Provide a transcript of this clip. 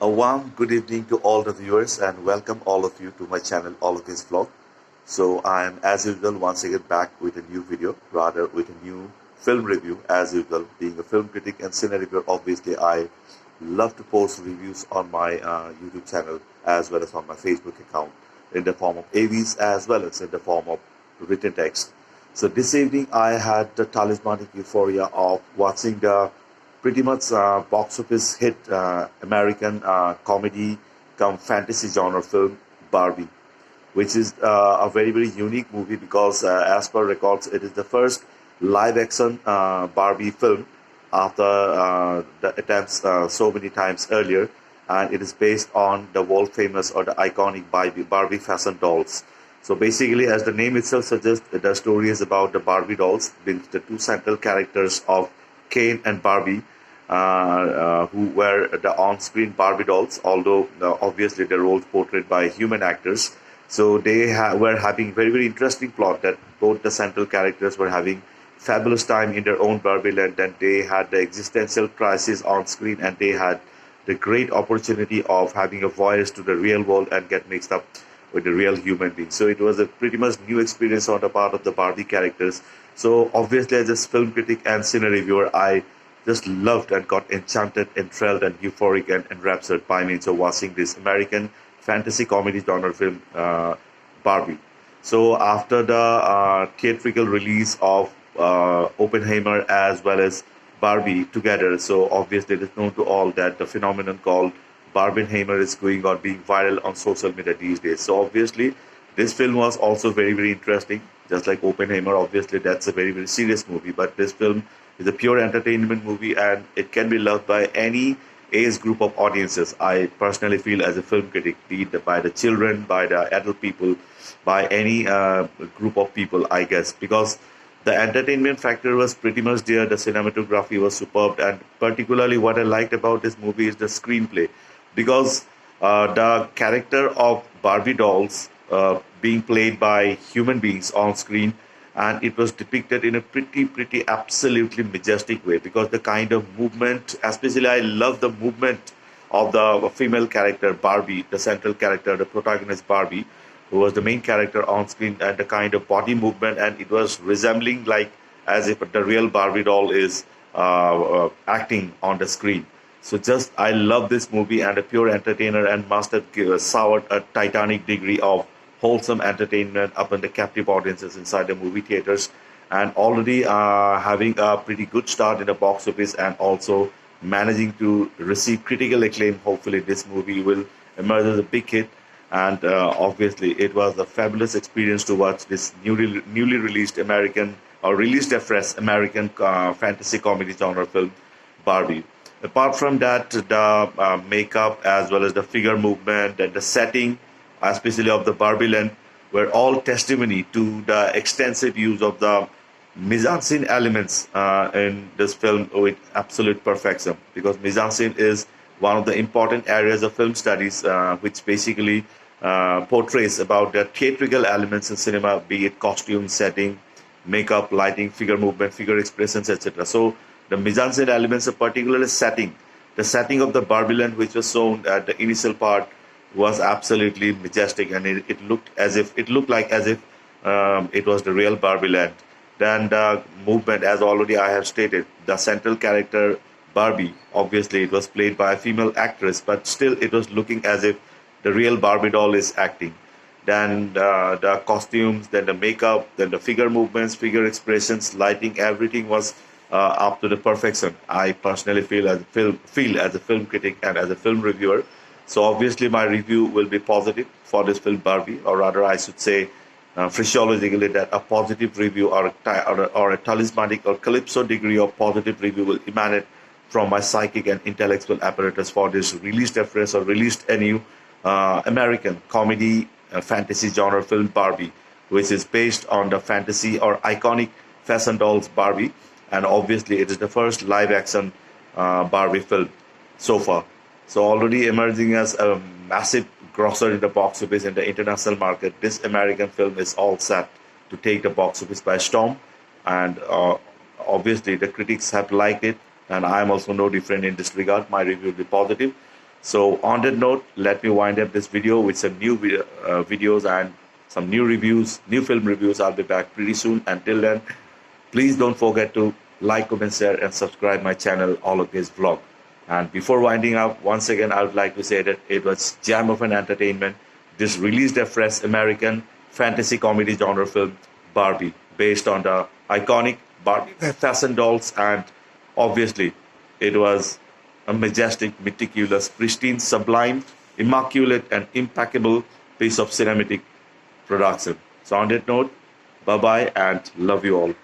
A warm good evening to all the viewers and welcome all of you to my channel, All of This Vlog. So I am as usual once again back with a new video, rather with a new film review as usual. Being a film critic and cine reviewer, obviously I love to post reviews on my YouTube channel as well as on my Facebook account in the form of AVs as well as in the form of written text. So this evening I had the talismanic euphoria of watching the pretty much box office hit American comedy come fantasy genre film Barbie, which is a very unique movie because as per records it is the first live action Barbie film after the attempts so many times earlier, and it is based on the world famous or the iconic Barbie fashion dolls. So basically, as the name itself suggests, the story is about the Barbie dolls, being the two central characters of Ken and Barbie, who were the on-screen Barbie dolls, although obviously the roles portrayed by human actors. So they were having very interesting plot that both the central characters were having fabulous time in their own Barbie land, and they had the existential crisis on screen, and they had the great opportunity of having a voice to the real world and get mixed up with the real human being. So it was a pretty much new experience on the part of the Barbie characters. So obviously as a film critic and cine reviewer, I just loved and got enchanted, enthralled and euphoric and enraptured by means of watching this American fantasy comedy genre film Barbie. So after the theatrical release of Oppenheimer as well as Barbie together, so obviously it is known to all that the phenomenon called Barbenheimer is going on, being viral on social media these days. So obviously this film was also very interesting, just like Oppenheimer. Obviously that's a very serious movie, but this film is a pure entertainment movie and it can be loved by any age group of audiences. I personally feel as a film critic, be it by the children, by the adult people, by any group of people, I guess, because the entertainment factor was pretty much there. The cinematography was superb, and particularly what I liked about this movie is the screenplay, because the character of Barbie dolls being played by human beings on screen, and it was depicted in a pretty absolutely majestic way, because the kind of movement, especially I love the movement of the female character Barbie, the central character, the protagonist Barbie, who was the main character on screen, and the kind of body movement, and it was resembling like as if the real Barbie doll is acting on the screen. So just I love this movie, and a pure entertainer, and must have soured a titanic degree of wholesome entertainment upon the captive audiences inside the movie theaters, and already having a pretty good start in the box office and also managing to receive critical acclaim. Hopefully this movie will emerge as a big hit, and obviously it was a fabulous experience to watch this newly released American, or released afresh American fantasy comedy genre film Barbie. Apart from that, the makeup as well as the figure movement and the setting, especially of the Barbie land, were all testimony to the extensive use of the mise-en-scene elements in this film with absolute perfection. Because mise-en-scene is one of the important areas of film studies, which basically portrays about the theatrical elements in cinema, be it costume, setting, makeup, lighting, figure movement, figure expressions, etc. So the mise-en-scene elements, particularly setting, the setting of the Barbie land, which was shown at the initial part, was absolutely majestic, and it looked like as if it was the real Barbie land. Then the movement, as already I have stated, the central character Barbie, obviously it was played by a female actress, but still it was looking as if the real Barbie doll is acting. Then the costumes, then the makeup, then the figure movements, figure expressions, lighting, everything was up to the perfection. I personally feel as a film critic and as a film reviewer. So obviously my review will be positive for this film Barbie, or rather I should say physiologically that a positive review or a talismanic or calypso degree of positive review will emanate from my psychic and intellectual apparatus for this released afresh or released anew American comedy fantasy genre film Barbie, which is based on the fantasy or iconic fashion dolls Barbie, and obviously it is the first live action Barbie film so far. So already emerging as a massive grosser in the box office in the international market, this American film is all set to take the box office by storm, and obviously the critics have liked it, and I am also no different in this regard. My review will be positive. So on that note, let me wind up this video with some new videos and some new reviews, new film reviews. I'll be back pretty soon. Until then, please don't forget to like, comment, share, and subscribe my channel, All of This Vlog. And before winding up, once again, I would like to say that it was jam of an entertainment. This released a fresh American fantasy comedy genre film, Barbie, based on the iconic Barbie fashion dolls, and obviously, it was a majestic, meticulous, pristine, sublime, immaculate, and impeccable piece of cinematic production. So on that note, bye-bye and love you all.